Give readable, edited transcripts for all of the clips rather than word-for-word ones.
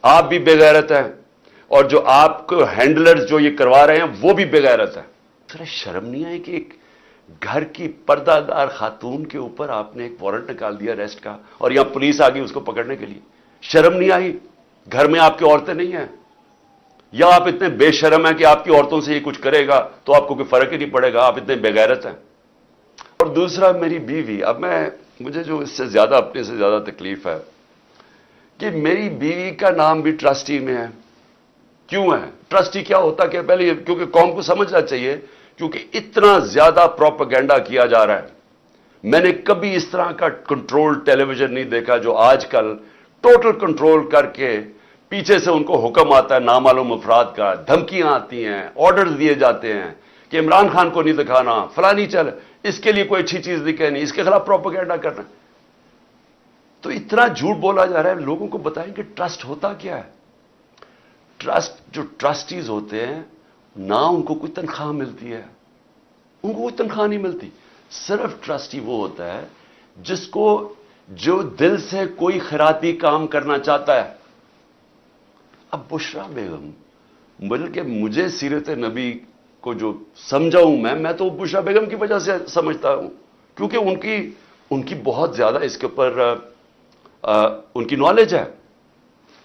آپ بھی بے غیرت ہیں اور جو آپ کو ہینڈلرز جو یہ کروا رہے ہیں وہ بھی بے غیرت ہیں. ذرا شرم نہیں آئی کہ ایک گھر کی پردہ دار خاتون کے اوپر آپ نے ایک وارنٹ نکال دیا ریسٹ کا, اور یہاں پولیس آ گئی اس کو پکڑنے کے لیے. شرم نہیں آئی؟ گھر میں آپ کی عورتیں نہیں ہیں؟ یا آپ اتنے بے شرم ہیں کہ آپ کی عورتوں سے یہ کچھ کرے گا تو آپ کو کوئی فرق ہی نہیں پڑے گا, آپ اتنے بے غیرت ہیں. اور دوسرا میری بیوی, اب مجھے جو اس سے زیادہ اپنے سے زیادہ تکلیف ہے کہ میری بیوی کا نام بھی ٹرسٹی میں ہے. کیوں ہے؟ ٹرسٹی کیا ہوتا کہ پہلے کیونکہ قوم کو سمجھنا چاہیے, کیونکہ اتنا زیادہ پروپیگنڈا کیا جا رہا ہے. میں نے کبھی اس طرح کا کنٹرول ٹیلی ویژن نہیں دیکھا جو آج کل ٹوٹل کنٹرول کر کے پیچھے سے ان کو حکم آتا ہے نامعلوم افراد کا, دھمکیاں آتی ہیں, آرڈرز دیے جاتے ہیں کہ عمران خان کو نہیں دکھانا, فلانی چل, اس کے لیے کوئی اچھی چیز نہیں کہنی, اس کے خلاف پروپیگنڈا کرنا. تو اتنا جھوٹ بولا جا رہا ہے. لوگوں کو بتائیں کہ ٹرسٹ ہوتا کیا ہے. ٹرسٹ, جو ٹرسٹیز ہوتے ہیں نہ ان کو کوئی تنخواہ ملتی ہے, ان کو کوئی تنخواہ نہیں ملتی. صرف ٹرسٹی وہ ہوتا ہے جس کو جو دل سے کوئی خیراتی کام کرنا چاہتا ہے. اب بشرا بیگم, بلکہ مجھے سیرت نبی کو جو سمجھا ہوں میں تو بشرا بیگم کی وجہ سے سمجھتا ہوں, کیونکہ ان کی بہت زیادہ اس کے اوپر ان کی نالج ہے,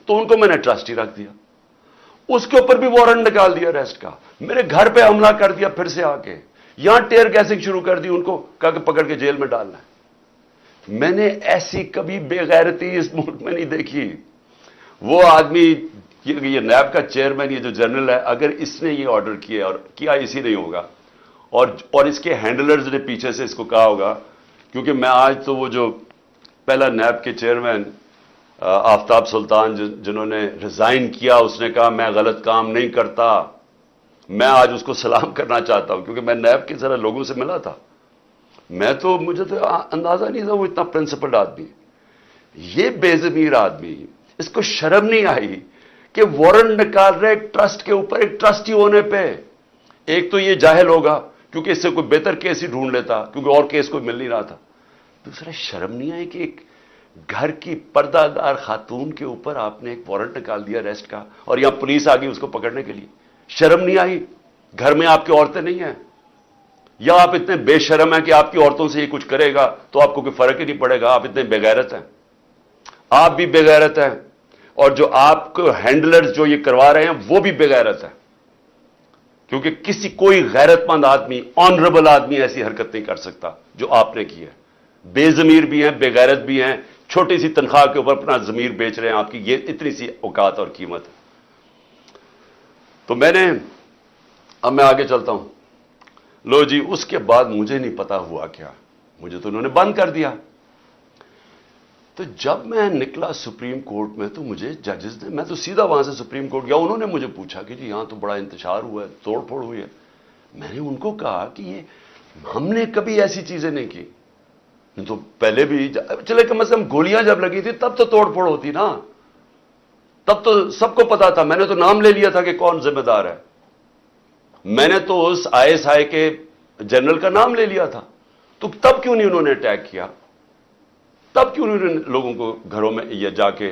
تو ان کو میں نے ٹرسٹی رکھ دیا. اس کے اوپر بھی وارنٹ نکال دیا ریسٹ کا, میرے گھر پہ حملہ کر دیا پھر سے آ کے, یہاں ٹیئر گیسنگ شروع کر دی, ان کو کہا کہ پکڑ کے جیل میں ڈالنا ہے. میں نے ایسی کبھی بے غیرتی اس ملک میں نہیں دیکھی. وہ آدمی یہ نیب کا چیئرمین, یہ جو جنرل ہے, اگر اس نے یہ آرڈر کیا اور کیا اسی نہیں ہوگا, اور اس کے ہینڈلرز نے پیچھے سے اس کو کہا ہوگا, کیونکہ میں آج تو وہ جو پہلا نیب کے چیئرمین آفتاب سلطان جنہوں نے ریزائن کیا, اس نے کہا میں غلط کام نہیں کرتا, میں آج اس کو سلام کرنا چاہتا ہوں, کیونکہ میں نیب کے ذرا لوگوں سے ملا تھا. مجھے تو اندازہ نہیں تھا وہ اتنا پرنسپلڈ آدمی. یہ بے ضمیر آدمی, اس کو شرم نہیں آئی کہ وارنٹ نکال رہے ایک ٹرسٹ کے اوپر, ایک ٹرسٹی ہونے پہ. ایک تو یہ جاہل ہوگا کیونکہ اس سے کوئی بہتر کیس ہی ڈھونڈ لیتا, کیونکہ اور کیس کوئی مل نہیں رہا تھا. دوسرا, شرم نہیں آئی کہ ایک گھر کی پردہ دار خاتون کے اوپر آپ نے ایک وارنٹ نکال دیا ریسٹ کا, اور یہاں پولیس آ گئی اس کو پکڑنے کے لیے. شرم نہیں آئی؟ گھر میں آپ کی عورتیں نہیں ہیں؟ یا آپ اتنے بے شرم ہیں کہ آپ کی عورتوں سے یہ کچھ کرے گا تو آپ کو کوئی فرق ہی نہیں پڑے گا, آپ اتنے بے غیرت ہیں؟ آپ بھی بے غیرت ہیں اور جو آپ کو ہینڈلرز جو یہ کروا رہے ہیں وہ بھی بے غیرت ہیں, کیونکہ کوئی غیرت مند آدمی, آنریبل آدمی ایسی حرکت نہیں کر سکتا جو آپ نے کی ہے. بے ضمیر بھی ہیں, بے غیرت بھی ہیں, چھوٹی سی تنخواہ کے اوپر اپنا ضمیر بیچ رہے ہیں آپ کی, یہ اتنی سی اوقات اور قیمت ہے. تو اب میں آگے چلتا ہوں. لو جی, اس کے بعد مجھے نہیں پتا ہوا کیا, مجھے تو انہوں نے بند کر دیا. تو جب میں نکلا سپریم کورٹ میں تو مجھے ججز نے, میں تو سیدھا وہاں سے سپریم کورٹ گیا, انہوں نے مجھے پوچھا کہ جی یہاں تو بڑا انتشار ہوا ہے, توڑ پھوڑ ہوئی ہے. میں نے ان کو کہا کہ یہ ہم نے کبھی ایسی چیزیں نہیں کی. تو پہلے بھی چلے کم از کم گولیاں جب لگی تھی تب تو توڑ پھوڑ ہوتی نا, تب تو سب کو پتا تھا, میں نے تو نام لے لیا تھا کہ کون ذمہ دار ہے. میں نے تو اس ISI کے جنرل کا نام لے لیا تھا. تو تب کیوں نہیں انہوں نے اٹیک کیا؟ تب کیوں نہیں لوگوں کو گھروں میں یہ جا کے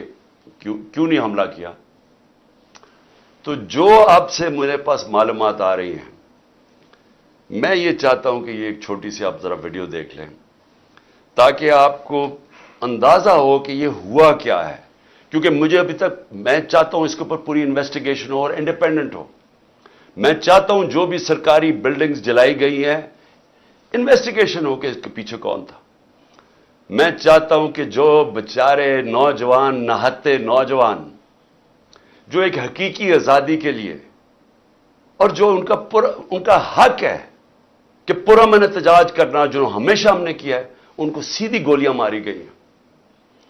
کیوں نہیں حملہ کیا؟ تو جو اب سے میرے پاس معلومات آ رہی ہیں, میں یہ چاہتا ہوں کہ یہ ایک چھوٹی سی آپ ذرا ویڈیو دیکھ لیں تاکہ آپ کو اندازہ ہو کہ یہ ہوا کیا ہے. کیونکہ مجھے ابھی تک, میں چاہتا ہوں اس کے اوپر پوری انویسٹیگیشن ہو اور انڈیپینڈنٹ ہو. میں چاہتا ہوں جو بھی سرکاری بلڈنگز جلائی گئی ہیں انویسٹیگیشن ہو کہ اس کے پیچھے کون تھا. میں چاہتا ہوں کہ جو بیچارے نوجوان, نہتے نوجوان جو ایک حقیقی آزادی کے لیے, اور جو ان کا حق ہے کہ پرامن احتجاج کرنا, جو ہمیشہ ہم نے کیا ہے, ان کو سیدھی گولیاں ماری گئی ہیں.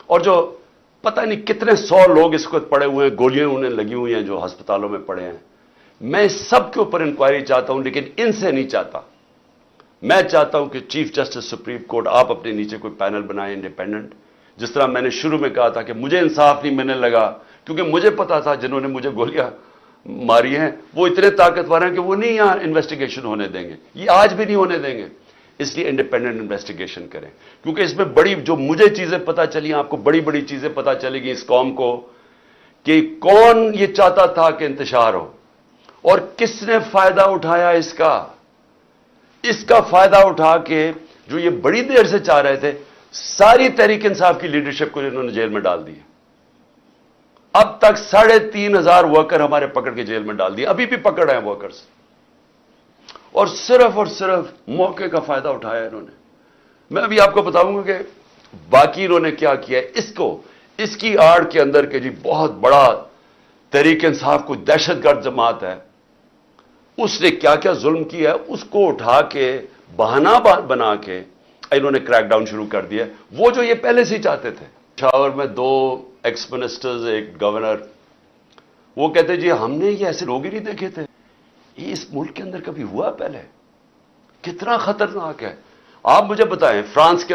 اور جو پتہ نہیں کتنے 100 لوگ اس کو پڑے ہوئے ہیں, گولیاں انہیں لگی ہوئی ہیں جو ہسپتالوں میں پڑے ہیں. میں اس سب کے اوپر انکوائری چاہتا ہوں, لیکن ان سے نہیں چاہتا. میں چاہتا ہوں کہ چیف جسٹس سپریم کورٹ آپ اپنے نیچے کوئی پینل بنائیں انڈیپینڈنٹ. جس طرح میں نے شروع میں کہا تھا کہ مجھے انصاف نہیں ملنے لگا کیونکہ مجھے پتا تھا جنہوں نے مجھے گولیاں ماری ہیں وہ اتنے طاقتور ہیں کہ وہ نہیں یہاں انویسٹیگیشن ہونے دیں گے, یہ آج بھی نہیں ہونے دیں گے. اس لیے انڈیپینڈنٹ انویسٹیگیشن کریں, کیونکہ اس میں بڑی جو مجھے چیزیں پتہ چلی, آپ کو بڑی بڑی چیزیں پتہ چلے گی اس قوم کو کہ کون یہ چاہتا تھا کہ انتشار ہو اور کس نے فائدہ اٹھایا اس کا فائدہ اٹھا کے جو یہ بڑی دیر سے چاہ رہے تھے، ساری تحریک انصاف کی لیڈرشپ کو انہوں نے جیل میں ڈال دیا۔ اب تک 3,500 ورکر ہمارے پکڑ کے جیل میں ڈال دیے، ابھی بھی پکڑ ہیں ورکرز، اور صرف موقع کا فائدہ اٹھایا انہوں نے۔ میں ابھی آپ کو بتاؤں گا کہ باقی انہوں نے کیا کیا ہے۔ اس کی آڑ کے اندر کہ جی بہت بڑا تحریک انصاف کو دہشت گرد جماعت ہے، اس نے کیا کیا ظلم کیا ہے، اس کو اٹھا کے بہانہ بنا کے انہوں نے کریک ڈاؤن شروع کر دیا، وہ جو یہ پہلے سے ہی چاہتے تھے۔ پشاور میں 2 ایکس منسٹرز، ایک گورنر، وہ کہتے جی ہم نے یہ ایسے لوگ ہی نہیں دیکھے تھے، یہ اس ملک کے اندر کبھی ہوا پہلے؟ کتنا خطرناک ہے۔ آپ مجھے بتائیں، فرانس کے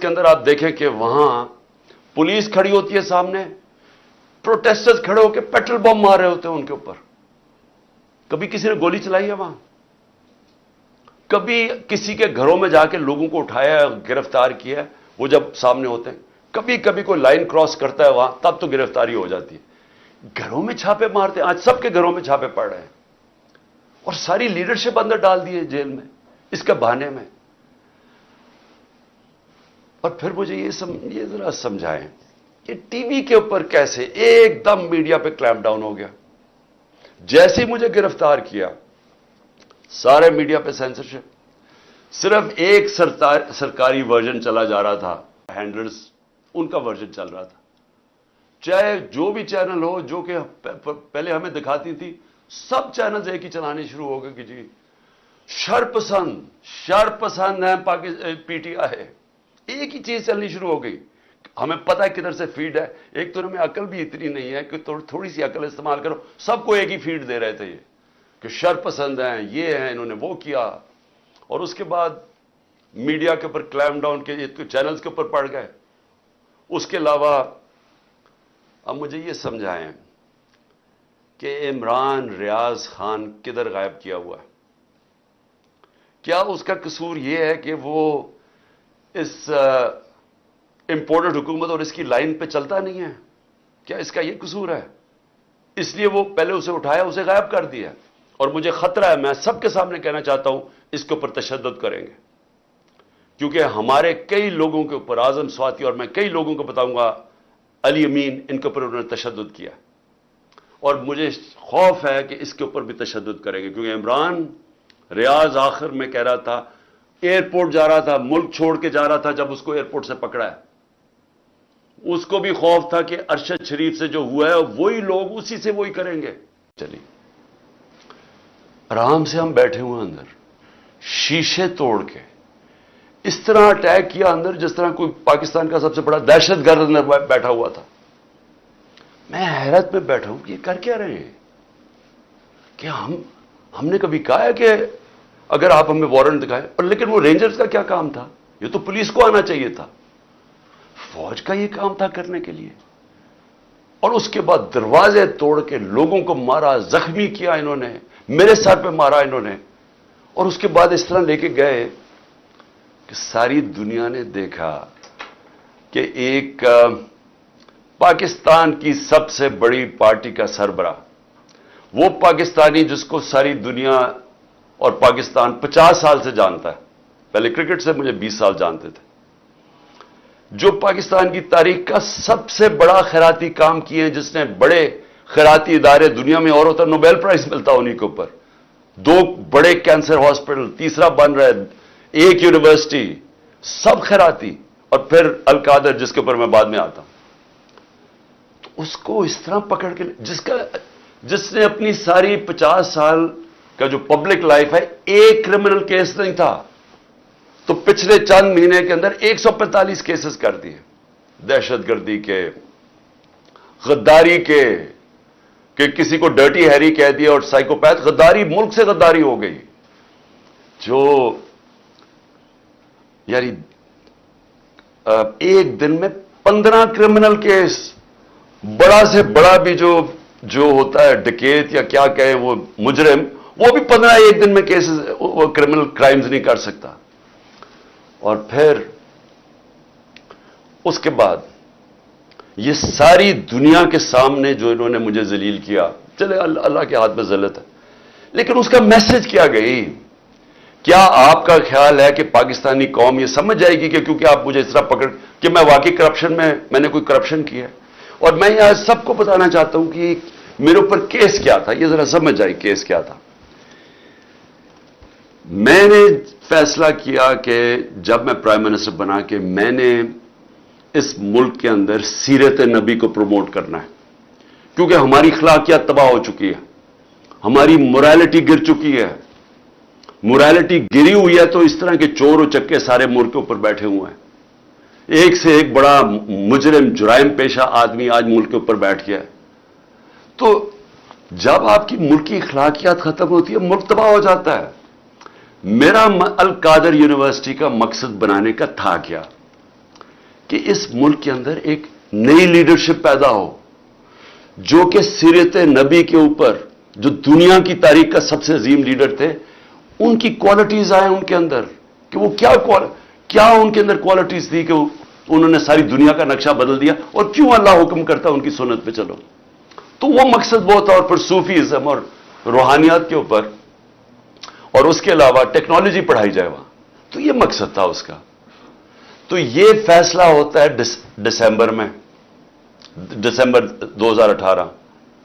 اندر آپ دیکھیں کہ وہاں پولیس کھڑی ہوتی ہے سامنے، پروٹیسٹرز کھڑے ہو کے پیٹرول بم مار رہے ہوتے ہیں ان کے اوپر۔ کبھی کسی نے گولی چلائی ہے وہاں؟ کبھی کسی کے گھروں میں جا کے لوگوں کو اٹھایا، گرفتار کیا؟ وہ جب سامنے ہوتے ہیں، کبھی کوئی لائن کراس کرتا ہے وہاں، تب تو گرفتاری ہو جاتی ہے۔ گھروں میں چھاپے مارتے ہیں، آج سب کے گھروں میں چھاپے پڑ رہے ہیں، اور ساری لیڈرشپ اندر ڈال دی ہے جیل میں اس کے بہانے میں۔ اور پھر مجھے یہ ذرا سمجھائیں کہ ٹی وی کے اوپر کیسے ایک دم میڈیا پہ کلیمپ ڈاؤن ہو گیا؟ جیسے ہی مجھے گرفتار کیا، سارے میڈیا پہ سینسرشپ، صرف ایک سرکاری ورژن چلا جا رہا تھا، ہینڈلرز ان کا ورژن چل رہا تھا، چاہے جو بھی چینل ہو جو کہ پہلے ہمیں دکھاتی تھی، سب چینلز ایک ہی چلانے شروع ہو گئے کہ جی شر پسند ہیں پی ٹی آئی، ایک ہی چیز چلنی شروع ہو گئی۔ ہمیں پتہ ہے کدھر سے فیڈ ہے، ایک تو ہمیں عقل بھی اتنی نہیں ہے کہ تھوڑی سی عقل استعمال کرو، سب کو ایک ہی فیڈ دے رہے تھے یہ کہ شر پسند ہیں، یہ ہیں، انہوں نے وہ کیا، اور اس کے بعد میڈیا کے اوپر کلیمپ ڈاؤن کے چینلز کے اوپر پڑ گئے۔ اس کے علاوہ اب مجھے یہ سمجھائیں کہ عمران ریاض خان کدھر غائب کیا ہوا ہے؟ کیا اس کا قصور یہ ہے کہ وہ اس امپورٹڈ حکومت اور اس کی لائن پہ چلتا نہیں ہے؟ کیا اس کا یہ قصور ہے؟ اس لیے وہ پہلے اسے اٹھایا، اسے غائب کر دیا، اور مجھے خطرہ ہے، میں سب کے سامنے کہنا چاہتا ہوں، اس کے اوپر تشدد کریں گے، کیونکہ ہمارے کئی لوگوں کے اوپر، اعظم سواتی اور میں کئی لوگوں کو بتاؤں گا، علی امین، ان کے اوپر انہوں نے تشدد کیا، اور مجھے خوف ہے کہ اس کے اوپر بھی تشدد کریں گے، کیونکہ عمران ریاض آخر میں کہہ رہا تھا، ایئرپورٹ جا رہا تھا، ملک چھوڑ کے جا رہا تھا، جب اس کو ایئرپورٹ سے پکڑا ہے، اس کو بھی خوف تھا کہ ارشد شریف سے جو ہوا ہے وہی لوگ اسی سے وہی کریں گے۔ چلیے آرام سے ہم بیٹھے ہوئے اندر، شیشے توڑ کے اس طرح اٹیک کیا اندر جس طرح کوئی پاکستان کا سب سے بڑا دہشت گرد اندر بیٹھا ہوا تھا۔ میں حیرت میں بیٹھا ہوں کہ یہ کر کیا رہے ہیں؟ کہ ہم نے کبھی کہا ہے کہ اگر آپ ہمیں وارنٹ دکھائیں، اور لیکن وہ رینجرز کا کیا کام تھا؟ یہ تو پولیس کو آنا چاہیے تھا، فوج کا یہ کام تھا کرنے کے لیے۔ اور اس کے بعد دروازے توڑ کے لوگوں کو مارا، زخمی کیا انہوں نے، میرے سر پہ مارا انہوں نے، اور اس کے بعد اس طرح لے کے گئے کہ ساری دنیا نے دیکھا کہ ایک پاکستان کی سب سے بڑی پارٹی کا سربراہ، وہ پاکستانی جس کو ساری دنیا اور پاکستان 50 سال سے جانتا ہے، پہلے کرکٹ سے مجھے 20 سال جانتے تھے، جو پاکستان کی تاریخ کا سب سے بڑا خیراتی کام کیے ہیں، جس نے بڑے خیراتی ادارے دنیا میں اور ہوتا، نوبیل پرائز ملتا انہی کے اوپر، 2 بڑے کینسر ہاسپٹل، تیسرا بن رہا ہے، 1 یونیورسٹی، سب خیراتی، اور پھر القادر جس کے اوپر میں بعد میں آتا ہوں۔ تو اس کو اس طرح پکڑ کے، جس نے اپنی ساری 50 سال کا جو پبلک لائف ہے، ایک کرمنل کیس نہیں تھا، تو پچھلے چند مہینے کے اندر 145 کیسز کر دیے، دہشت گردی کے، غداری کے، کہ کسی کو ڈرٹی ہیری کہہ دیا، اور سائیکوپیتھ غداری، ملک سے غداری ہو گئی، جو یعنی ایک دن میں 15 کرمنل کیس، بڑا سے بڑا بھی جو ہوتا ہے ڈکیت یا کیا کہیں وہ مجرم، وہ بھی 15 ایک دن میں کیسز، وہ کرمنل کرائمز نہیں کر سکتا۔ اور پھر اس کے بعد یہ ساری دنیا کے سامنے جو انہوں نے مجھے ذلیل کیا، چلے اللہ کے ہاتھ میں ذلت ہے، لیکن اس کا میسج کیا گئی؟ کیا آپ کا خیال ہے کہ پاکستانی قوم یہ سمجھ جائے گی کہ کیونکہ آپ مجھے اس طرح پکڑ کہ میں واقعی کرپشن میں نے کوئی کرپشن کیا ہے؟ اور میں یہاں سب کو بتانا چاہتا ہوں کہ میرے اوپر کیس کیا تھا، یہ ذرا سمجھ جائے کیس کیا تھا۔ میں نے فیصلہ کیا کہ جب میں پرائم منسٹر بنا کہ میں نے اس ملک کے اندر سیرت نبی کو پروموٹ کرنا ہے، کیونکہ ہماری اخلاقیات تباہ ہو چکی ہے، ہماری مورالٹی گر چکی ہے۔ مورالٹی گری ہوئی ہے تو اس طرح کے چور و چکے سارے ملک کے اوپر بیٹھے ہوئے ہیں، ایک سے ایک بڑا مجرم جرائم پیشہ آدمی آج ملک کے اوپر بیٹھ گیا ہے۔ تو جب آپ کی ملک کی اخلاقیات ختم ہوتی ہے، ملک تباہ ہو جاتا ہے۔ میرا القادر یونیورسٹی کا مقصد بنانے کا تھا کیا کہ اس ملک کے اندر ایک نئی لیڈرشپ پیدا ہو جو کہ سیرت نبی کے اوپر، جو دنیا کی تاریخ کا سب سے عظیم لیڈر تھے، ان کی کوالٹیز آئیں ان کے اندر، کہ وہ کیا ان کے اندر کوالٹیز تھی کہ انہوں نے ساری دنیا کا نقشہ بدل دیا، اور کیوں اللہ حکم کرتا ان کی سنت پہ چلو۔ تو وہ مقصد وہ تھا، اور پھر صوفیزم اور روحانیات کے اوپر، اور اس کے علاوہ ٹیکنالوجی پڑھائی جائے وہاں، تو یہ مقصد تھا اس کا۔ تو یہ فیصلہ ہوتا ہے دسمبر میں، دسمبر 2018۔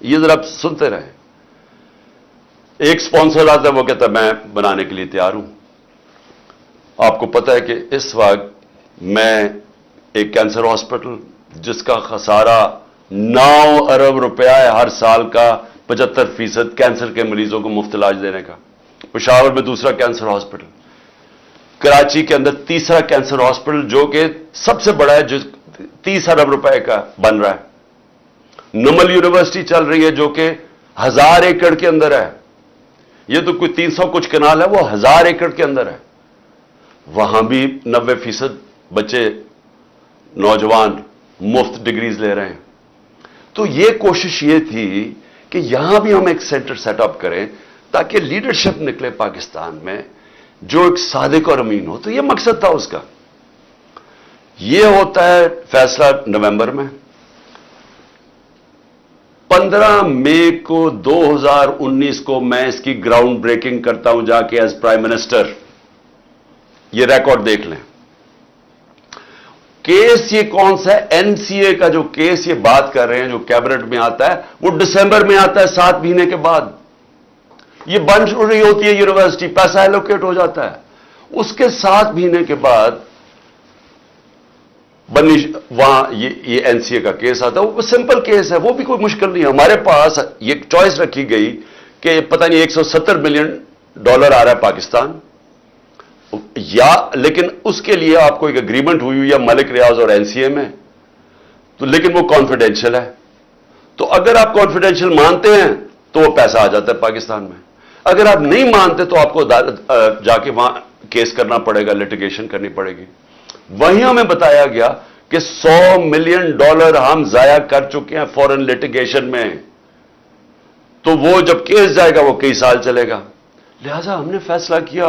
یہ ذرا سنتے رہے۔ ایک سپانسر آتا ہے، وہ کہتا ہے میں بنانے کے لیے تیار ہوں۔ آپ کو پتہ ہے کہ اس وقت میں ایک کینسر ہاسپٹل جس کا خسارہ 9 ارب روپیہ ہے ہر سال کا، 75% کینسر کے مریضوں کو مفت علاج دینے کا، پشاور میں دوسرا کینسر ہاسپٹل، کراچی کے اندر تیسرا کینسر ہاسپٹل جو کہ سب سے بڑا ہے، جو 30 ارب روپے کا بن رہا ہے۔ نمل یونیورسٹی چل رہی ہے جو کہ 1000 ایکڑ کے اندر ہے، یہ تو کوئی 300 کچھ کنال ہے، وہ 1000 ایکڑ کے اندر ہے۔ وہاں بھی 90% بچے نوجوان مفت ڈگریز لے رہے ہیں۔ تو یہ کوشش یہ تھی کہ یہاں بھی ہم ایک سینٹر سیٹ اپ کریں تاکہ لیڈرشپ نکلے پاکستان میں جو ایک صادق اور امین ہو۔ تو یہ مقصد تھا اس کا۔ یہ ہوتا ہے فیصلہ نومبر میں۔ 15 مئی کو 2019 کو میں اس کی گراؤنڈ بریکنگ کرتا ہوں جا کے ایز پرائم منسٹر۔ یہ ریکارڈ دیکھ لیں۔ کیس یہ کون سا ہے؟ این سی اے کا جو کیس یہ بات کر رہے ہیں جو کیبنٹ میں آتا ہے، وہ دسمبر میں آتا ہے، 7 مہینے کے بعد۔ یہ بن رہی ہوتی ہے یونیورسٹی، پیسہ ایلوکیٹ ہو جاتا ہے، اس کے 7 مہینے کے بعد وہاں یہ این سی اے کا کیس آتا ہے۔ وہ سمپل کیس ہے، وہ بھی کوئی مشکل نہیں ہے۔ ہمارے پاس یہ چوائس رکھی گئی کہ پتہ نہیں $170 ملین آ رہا ہے پاکستان، یا لیکن اس کے لیے آپ کو ایک اگریمنٹ ہوئی ہوئی ہے ملک ریاض اور این سی اے میں، تو لیکن وہ کانفیڈینشیل ہے۔ تو اگر آپ کانفیڈینشیل مانتے ہیں تو وہ پیسہ آ جاتا ہے پاکستان میں، اگر آپ نہیں مانتے تو آپ کو جا کے وہاں کیس کرنا پڑے گا، لیٹیگیشن کرنی پڑے گی۔ وہیں ہمیں بتایا گیا کہ $100 ملین ہم ضائع کر چکے ہیں فورن لیٹیگیشن میں، تو وہ جب کیس جائے گا وہ کئی سال چلے گا۔ لہذا ہم نے فیصلہ کیا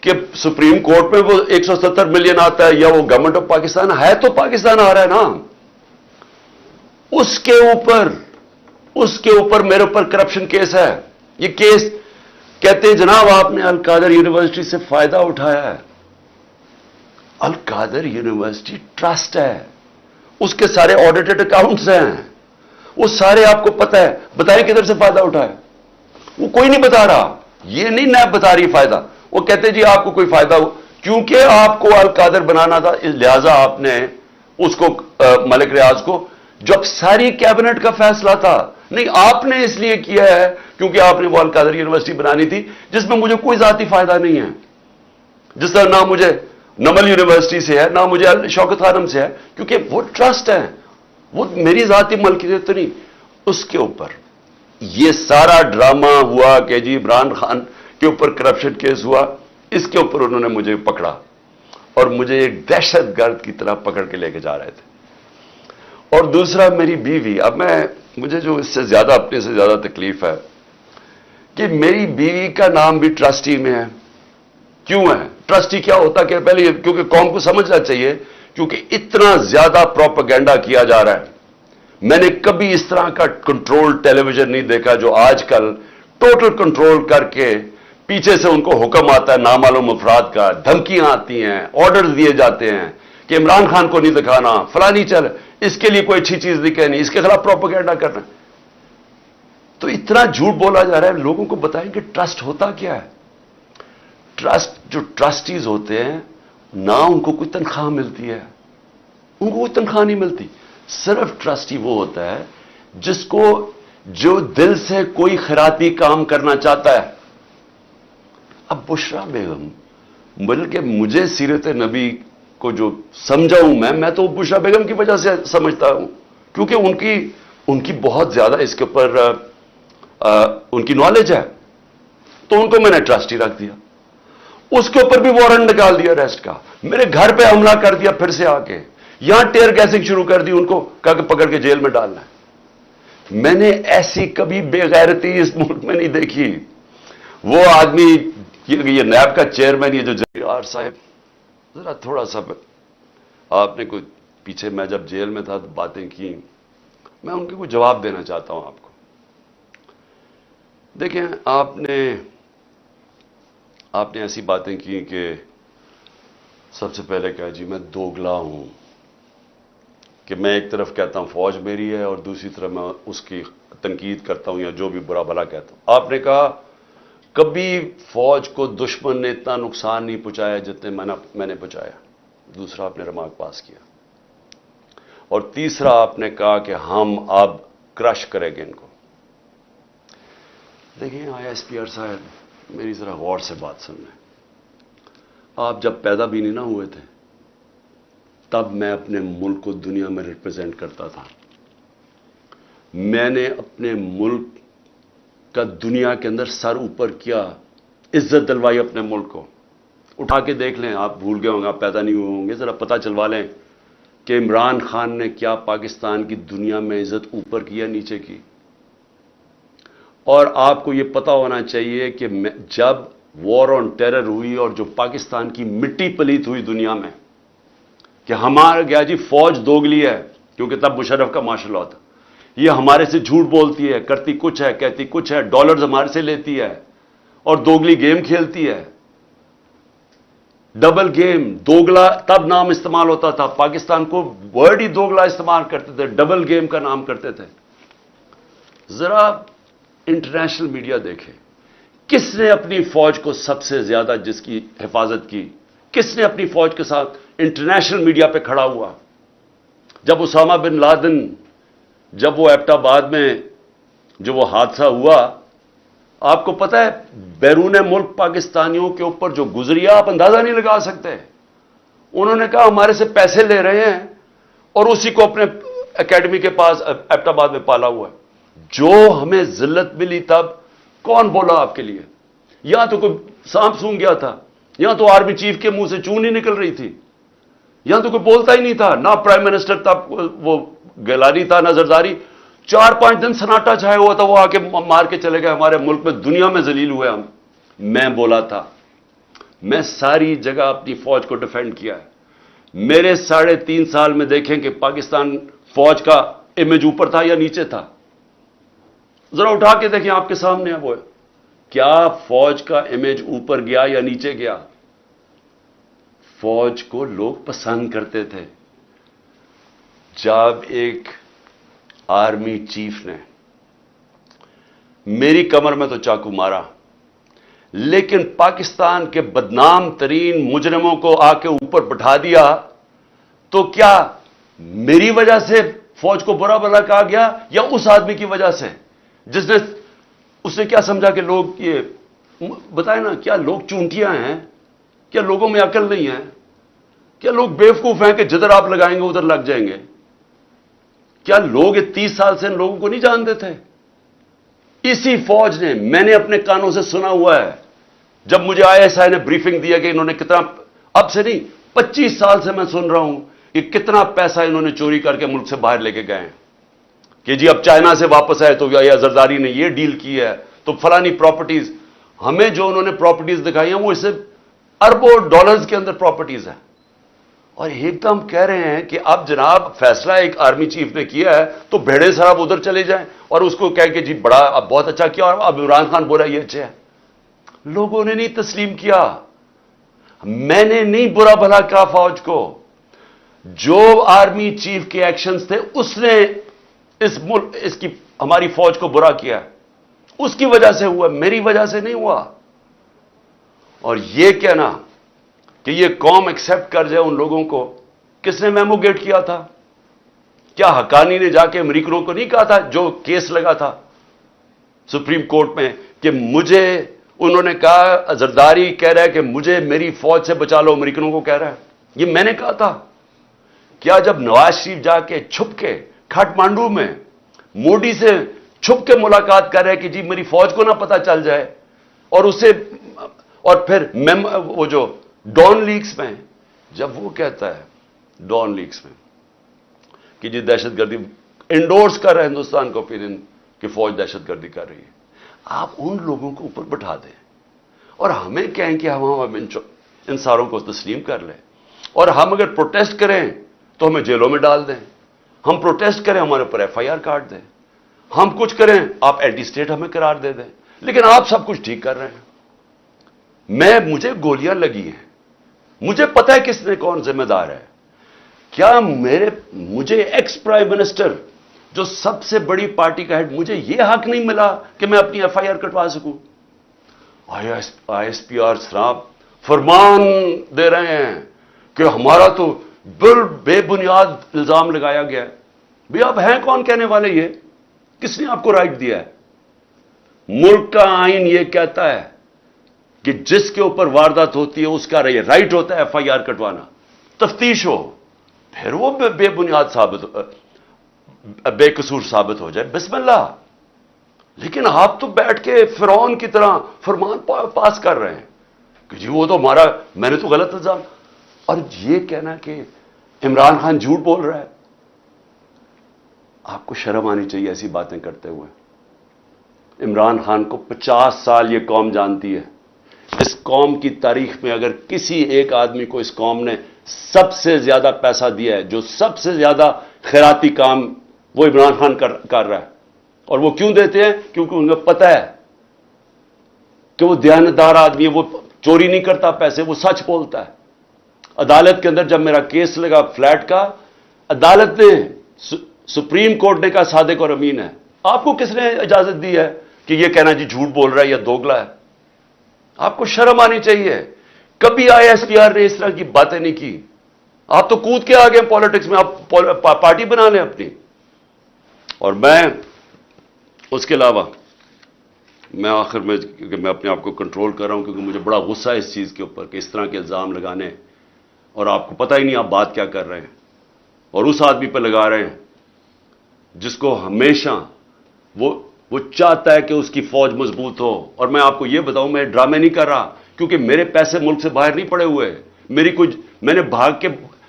کہ سپریم کورٹ میں وہ 170 ملین آتا ہے یا وہ گورنمنٹ آف پاکستان ہے، تو پاکستان آ رہا ہے نا، اس کے اوپر میرے اوپر کرپشن کیس ہے۔ یہ کیس کہتے ہیں جناب آپ نے القادر یونیورسٹی سے فائدہ اٹھایا ہے۔ القادر یونیورسٹی ٹرسٹ ہے، اس کے سارے آڈیٹڈ اکاؤنٹس ہیں، وہ سارے آپ کو پتہ ہے۔ بتائیں کدھر سے فائدہ اٹھایا؟ وہ کوئی نہیں بتا رہا، یہ نہیں نیب بتا رہی فائدہ۔ وہ کہتے جی آپ کو کوئی فائدہ ہو، کیونکہ آپ کو القادر بنانا تھا، لہذا آپ نے اس کو ملک ریاض کو، جب ساری کیبنٹ کا فیصلہ تھا، نہیں آپ نے اس لیے کیا ہے کیونکہ آپ نے وہ القادر یونیورسٹی بنانی تھی جس میں مجھے کوئی ذاتی فائدہ نہیں ہے، جس طرح نہ مجھے نمل یونیورسٹی سے ہے، نہ مجھے شوکت خانم سے ہے، کیونکہ وہ ٹرسٹ ہے، وہ میری ذاتی ملکیت نہیں۔ اس کے اوپر یہ سارا ڈرامہ ہوا کہ جی عمران خان کے اوپر کرپشن کیس ہوا، اس کے اوپر انہوں نے مجھے پکڑا اور مجھے ایک دہشت گرد کی طرح پکڑ کے لے کے جا رہے تھے۔ اور دوسرا میری بیوی، اب مجھے جو اس سے زیادہ اپنے سے زیادہ تکلیف ہے کہ میری بیوی کا نام بھی ٹرسٹی میں ہے۔ کیوں ہے؟ ٹرسٹی کیا ہوتا کہ پہلے کیونکہ قوم کو سمجھنا چاہیے کیونکہ اتنا زیادہ پروپیگنڈا کیا جا رہا ہے. میں نے کبھی اس طرح کا کنٹرول ٹیلی ویژن نہیں دیکھا جو آج کل ٹوٹل کنٹرول کر کے پیچھے سے ان کو حکم آتا ہے نامعلوم افراد کا, دھمکیاں آتی ہیں, آرڈرز دیے جاتے ہیں کہ عمران خان کو نہیں دکھانا, فلانی چل, اس کے لیے کوئی اچھی چیز نہیں کہنی, اس کے خلاف پروپیگنڈا کرنا. تو اتنا جھوٹ بولا جا رہا ہے. لوگوں کو بتائیں کہ ٹرسٹ ہوتا کیا ہے. ٹرسٹ, جو ٹرسٹیز ہوتے ہیں نہ ان کو کوئی تنخواہ ملتی ہے, ان کو کوئی تنخواہ نہیں ملتی. صرف ٹرسٹی وہ ہوتا ہے جس کو جو دل سے کوئی خیراتی کام کرنا چاہتا ہے. اب بشرا بیگم, بلکہ مجھے سیرت نبی کو جو سمجھا ہوں میں تو بشرا بیگم کی وجہ سے سمجھتا ہوں, کیونکہ ان کی بہت زیادہ اس کے اوپر ان کی نالج ہے. تو ان کو میں نے ٹرسٹی رکھ دیا. اس کے اوپر بھی وارنٹ نکال دیا اریسٹ کا. میرے گھر پہ حملہ کر دیا پھر سے آ کے, یہاں ٹیئر گیسنگ شروع کر دی, ان کو کہا کہ پکڑ کے جیل میں ڈالنا ہے. میں نے ایسی کبھی بے غیرتی اس ملک میں نہیں دیکھی. وہ آدمی یہ نیب کا چیئرمین, یہ جو یار صاحب ذرا تھوڑا سا آپ نے کوئی پیچھے, میں جب جیل میں تھا تو باتیں کی, میں ان کے کوئی جواب دینا چاہتا ہوں آپ کو. دیکھیں, آپ نے ایسی باتیں کی کہ سب سے پہلے کہا جی میں دوگلا ہوں, کہ میں ایک طرف کہتا ہوں فوج میری ہے اور دوسری طرف میں اس کی تنقید کرتا ہوں یا جو بھی برا بھلا کہتا ہوں. آپ نے کہا کبھی فوج کو دشمن نے اتنا نقصان نہیں پہنچایا جتنے میں نے پہنچایا. دوسرا آپ نے ریمارک پاس کیا. اور تیسرا آپ نے کہا کہ ہم اب کرش کریں گے ان کو. دیکھیں ISPR صاحب, میری ذرا غور سے بات سن لیں. آپ جب پیدا بھی نہیں نہ ہوئے تھے تب میں اپنے ملک کو دنیا میں ریپرزینٹ کرتا تھا. میں نے اپنے ملک کا دنیا کے اندر سر اوپر کیا, عزت دلوائی اپنے ملک کو. اٹھا کے دیکھ لیں, آپ بھول گئے ہوں گے, آپ پیدا نہیں ہوئے ہوں گے, ذرا پتہ چلوا لیں کہ عمران خان نے کیا پاکستان کی دنیا میں عزت اوپر کی یا نیچے کی. اور آپ کو یہ پتہ ہونا چاہیے کہ جب وار آن ٹیرر ہوئی اور جو پاکستان کی مٹی پلیت ہوئی دنیا میں کہ ہمارا گیا جی فوج دوگلی ہے, کیونکہ تب مشرف کا مارشل لاء تھا, یہ ہمارے سے جھوٹ بولتی ہے, کرتی کچھ ہے کہتی کچھ ہے, ڈالرز ہمارے سے لیتی ہے اور دوگلی گیم کھیلتی ہے. ڈبل گیم, دوگلا تب نام استعمال ہوتا تھا. پاکستان کو ورڈ ہی دوگلا استعمال کرتے تھے, ڈبل گیم کا نام کرتے تھے. ذرا انٹرنیشنل میڈیا دیکھیں, کس نے اپنی فوج کو سب سے زیادہ جس کی حفاظت کی, کس نے اپنی فوج کے ساتھ انٹرنیشنل میڈیا پہ کھڑا ہوا. جب اسامہ بن لادن, جب وہ ایبٹ آباد میں جو وہ حادثہ ہوا, آپ کو پتہ ہے بیرون ملک پاکستانیوں کے اوپر جو گزریا آپ اندازہ نہیں لگا سکتے. انہوں نے کہا ہمارے سے پیسے لے رہے ہیں اور اسی کو اپنے اکیڈمی کے پاس ایبٹ آباد میں پالا ہوا ہے. جو ہمیں ذلت ملی تب کون بولا آپ کے لیے؟ یہاں تو کوئی سانپ سونگ گیا تھا, یہاں تو آرمی چیف کے منہ سے چون ہی نکل رہی تھی, یہاں تو کوئی بولتا ہی نہیں تھا, نہ پرائم منسٹر تھا وہ گیلانی تھا نہ زرداری. 4-5 دن سناٹا چھایا ہوا تھا, وہ آ کے مار کے چلے گئے. ہمارے ملک میں دنیا میں ذلیل ہوئے ہم. میں بولا تھا, میں ساری جگہ اپنی فوج کو ڈیفینڈ کیا ہے. میرے 3.5 سال میں دیکھیں کہ پاکستان فوج کا امیج اوپر تھا یا نیچے تھا. ذرا اٹھا کے دیکھیں, آپ کے سامنے ہے وہ, کیا فوج کا امیج اوپر گیا یا نیچے گیا؟ فوج کو لوگ پسند کرتے تھے. جب ایک آرمی چیف نے میری کمر میں تو چاقو مارا, لیکن پاکستان کے بدنام ترین مجرموں کو آ کے اوپر بٹھا دیا, تو کیا میری وجہ سے فوج کو برا بھلا کہا گیا یا اس آدمی کی وجہ سے جس نے, اس نے کیا سمجھا کہ لوگ, یہ بتائیں نا, کیا لوگ چونٹیاں ہیں؟ کیا لوگوں میں عقل نہیں ہے؟ کیا لوگ بیوقوف ہیں کہ جدھر آپ لگائیں گے ادھر لگ جائیں گے؟ کیا لوگ 30 سال سے ان لوگوں کو نہیں جانتے تھے؟ اسی فوج نے, میں نے اپنے کانوں سے سنا ہوا ہے, جب مجھے ISI نے بریفنگ دیا کہ انہوں نے کتنا, اب سے نہیں 25 سال سے میں سن رہا ہوں کہ کتنا پیسہ انہوں نے چوری کر کے ملک سے باہر لے کے گئے ہیں, کہ جی اب چائنا سے واپس آئے تو یا زرداری نے یہ ڈیل کی ہے تو فلانی پراپرٹیز. ہمیں جو انہوں نے پراپرٹیز دکھائی ہیں وہ اس سے اربوں ڈالرز کے اندر پراپرٹیز ہیں. اور ایک تو ہم کہہ رہے ہیں کہ اب جناب فیصلہ ایک آرمی چیف نے کیا ہے تو بھیڑے سراب ادھر چلے جائیں اور اس کو کہہ کہ جی بڑا اب بہت اچھا کیا اور اب عمران خان بولا یہ اچھا ہے. لوگوں نے نہیں تسلیم کیا. میں نے نہیں برا بھلا کہا فوج کو. جو آرمی چیف کے ایکشنز تھے اس نے اس کی ہماری فوج کو برا کیا. اس کی وجہ سے ہوا, میری وجہ سے نہیں ہوا. اور یہ کہنا کہ یہ قوم ایکسپٹ کر جائے ان لوگوں کو, کس نے میمو گیٹ کیا تھا؟ کیا حقانی نے جا کے امریکنوں کو نہیں کہا تھا جو کیس لگا تھا سپریم کورٹ میں کہ مجھے, انہوں نے کہا زرداری کہہ رہا ہے کہ مجھے میری فوج سے بچا لو, امریکنوں کو کہہ رہا ہے. یہ میں نے کہا تھا. کیا جب نواز شریف جا کے چھپ کے کھٹمانڈو میں مودی سے چھپ کے ملاقات کر رہے ہیں کہ جی میری فوج کو نہ پتہ چل جائے, اور اسے اور پھر وہ جو ڈان لیکس میں جب وہ کہتا ہے ڈان لیکس میں کہ جی دہشت گردی انڈورس کر رہا ہے ہندوستان کو اوپینین کہ فوج دہشت گردی کر رہی ہے, آپ ان لوگوں کو اوپر بٹھا دیں اور ہمیں کہیں کہ ہم ان ساروں کو تسلیم کر لیں. اور ہم اگر پروٹیسٹ کریں تو ہمیں جیلوں میں ڈال دیں, ہم پروٹیسٹ کریں ہمارے اوپر ایف آئی آر کاٹ دیں, ہم کچھ کریں آپ اینٹی اسٹیٹ ہمیں قرار دے دیں, لیکن آپ سب کچھ ٹھیک کر رہے ہیں. مجھے گولیاں لگی ہیں, مجھے پتا ہے کس نے کون ذمہ دار ہے. کیا مجھے ایکس پرائم منسٹر جو سب سے بڑی پارٹی کا ہیڈ, مجھے یہ حق نہیں ملا کہ میں اپنی ایف آئی آر کٹوا سکوں؟ آئی ایس پی آر صاحب فرمان دے رہے ہیں کہ ہمارا تو بے بنیاد الزام لگایا گیا ہے. بھئی آپ ہیں کون کہنے والے؟ یہ کس نے آپ کو رائٹ دیا ہے؟ ملک کا آئین یہ کہتا ہے کہ جس کے اوپر واردات ہوتی ہے اس کا رائٹ ہوتا ہے ایف آئی آر کٹوانا, تفتیش ہو, پھر وہ بے بنیاد بے قصور ثابت ہو جائے, بسم اللہ. لیکن آپ تو بیٹھ کے فرعون کی طرح فرمان پاس کر رہے ہیں کہ جی وہ تو ہمارا, میں نے تو غلط الزام. اور یہ کہنا کہ عمران خان جھوٹ بول رہا ہے, آپ کو شرم آنی چاہیے ایسی باتیں کرتے ہوئے. عمران خان کو 50 سال یہ قوم جانتی ہے. اس قوم کی تاریخ میں اگر کسی ایک آدمی کو اس قوم نے سب سے زیادہ پیسہ دیا ہے, جو سب سے زیادہ خیراتی کام, وہ عمران خان کر رہا ہے. اور وہ کیوں دیتے ہیں؟ کیونکہ انہیں پتہ ہے کہ وہ دیانتدار آدمی ہے, وہ چوری نہیں کرتا پیسے, وہ سچ بولتا ہے. عدالت کے اندر جب میرا کیس لگا فلیٹ کا, عدالت نے, سپریم کورٹ نے کہا صادق اور امین ہے. آپ کو کس نے اجازت دی ہے کہ یہ کہنا جی جھوٹ بول رہا ہے یا دوگلا ہے؟ آپ کو شرم آنی چاہیے. کبھی آئی ایس پی آر نے اس طرح کی باتیں نہیں کی. آپ تو کود کے آ گئے پالیٹکس میں, آپ پارٹی بنا لیں اپنی. اور میں اس کے علاوہ میں آخر میں, کیونکہ میں اپنے آپ کو کنٹرول کر رہا ہوں کیونکہ مجھے بڑا غصہ ہے اس چیز کے اوپر کہ اس طرح کے الزام لگانے, اور آپ کو پتہ ہی نہیں آپ بات کیا کر رہے ہیں, اور اس آدمی پہ لگا رہے ہیں جس کو ہمیشہ وہ چاہتا ہے کہ اس کی فوج مضبوط ہو. اور میں آپ کو یہ بتاؤں, میں ڈرامے نہیں کر رہا, کیونکہ میرے پیسے ملک سے باہر نہیں پڑے ہوئے. میں نے بھاگ کے,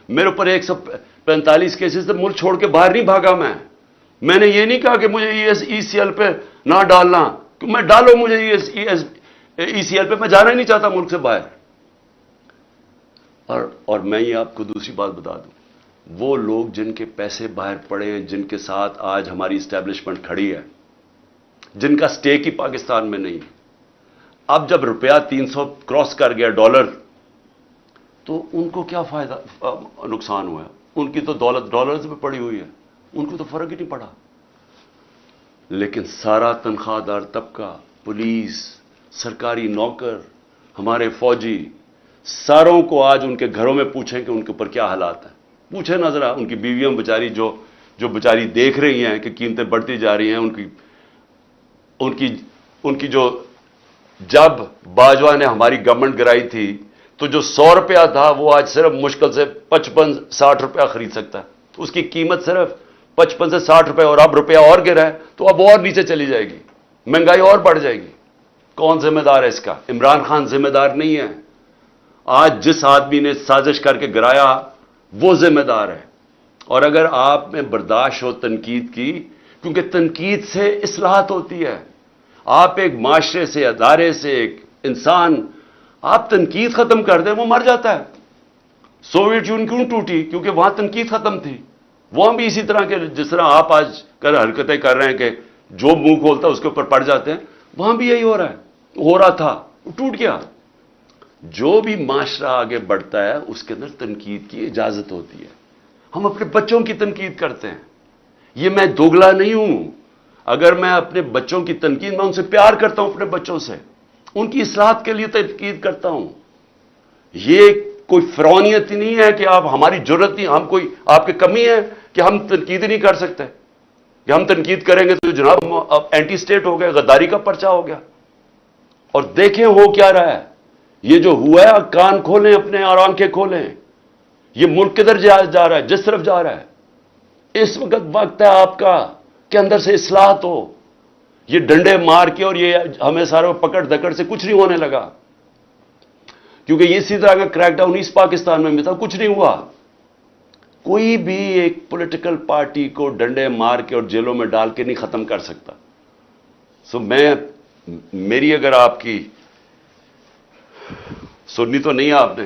میرے اوپر 145 کیسز سے ملک چھوڑ کے باہر نہیں بھاگا. میں نے یہ نہیں کہا کہ مجھے ای سی ایل پہ نہ ڈالنا, میں ڈالو مجھے ای سی ایل پہ, میں جانا ہی نہیں چاہتا ملک سے باہر. اور میں یہ آپ کو دوسری بات بتا دوں, وہ لوگ جن کے پیسے باہر پڑے ہیں, جن کے ساتھ آج ہماری اسٹیبلشمنٹ کھڑی ہے, جن کا سٹیک ہی پاکستان میں نہیں, اب جب روپیہ 300 کراس کر گیا ڈالر, تو ان کو کیا فائدہ, نقصان ہوا ہے؟ ان کی تو دولت ڈالرز میں پڑی ہوئی ہے, ان کو تو فرق ہی نہیں پڑا. لیکن سارا تنخواہ دار طبقہ, پولیس, سرکاری نوکر, ہمارے فوجی, ساروں کو آج ان کے گھروں میں پوچھیں کہ ان کے اوپر کیا حالات ہیں. پوچھیں نہ ذرا, ان کی بیویاں بیچاری جو بیچاری دیکھ رہی ہیں کہ قیمتیں بڑھتی جا رہی ہیں, ان کی جو, جب باجوہ نے ہماری گورنمنٹ گرائی تھی تو جو 100 روپیہ تھا وہ آج صرف مشکل سے 55-60 روپیہ خرید سکتا ہے. تو اس کی قیمت صرف 55 سے 60 روپے, اور اب روپیہ اور گرا ہے تو اب اور نیچے چلی جائے گی, مہنگائی اور بڑھ جائے گی. کون ذمہ دار ہے اس کا؟ عمران خان ذمہ دار نہیں ہے. آج جس آدمی نے سازش کر کے گرایا وہ ذمہ دار ہے. اور اگر آپ میں برداشت ہو تنقید کی, کیونکہ تنقید سے اصلاحات ہوتی ہے. آپ ایک معاشرے سے, ادارے سے, ایک انسان, آپ تنقید ختم کر دیں وہ مر جاتا ہے. سوویت یونین کیوں ٹوٹی؟ کیونکہ وہاں تنقید ختم تھی. وہاں بھی اسی طرح کے جس طرح آپ آج کل حرکتیں کر رہے ہیں کہ جو منہ کھولتا ہے اس کے اوپر پڑ جاتے ہیں، وہاں بھی یہی ہو رہا ہے، ہو رہا تھا، ٹوٹ گیا. جو بھی معاشرہ آگے بڑھتا ہے اس کے اندر تنقید کی اجازت ہوتی ہے. ہم اپنے بچوں کی تنقید کرتے ہیں. یہ میں دوگلا نہیں ہوں. اگر میں اپنے بچوں کی تنقید، میں ان سے پیار کرتا ہوں، اپنے بچوں سے ان کی اصلاحات کے لیے تنقید کرتا ہوں. یہ کوئی فرعونیت ہی نہیں ہے کہ آپ ہماری ضرورت نہیں، ہم کوئی آپ کی کمی ہے کہ ہم تنقید ہی نہیں کر سکتے، کہ ہم تنقید کریں گے تو جناب اب اینٹی اسٹیٹ ہو گئے، غداری کا پرچہ ہو گیا. اور دیکھیں ہو کیا رہا ہے. یہ جو ہوا ہے، کان کھولیں اپنے اور آنکھیں کھولیں. یہ ملک کدھر جا رہا ہے؟ جس طرف جا رہا ہے. اس وقت ہے آپ کا کہ اندر سے اصلاحات ہو. یہ ڈنڈے مار کے اور یہ ہمیں سارے پکڑ دکڑ سے کچھ نہیں ہونے لگا، کیونکہ اسی طرح کا کریک ڈاؤن ایسٹ پاکستان میں بھی تھا، کچھ نہیں ہوا. کوئی بھی ایک پولیٹیکل پارٹی کو ڈنڈے مار کے اور جیلوں میں ڈال کے نہیں ختم کر سکتا. میری اگر آپ کی سننی تو نہیں ہے آپ نے،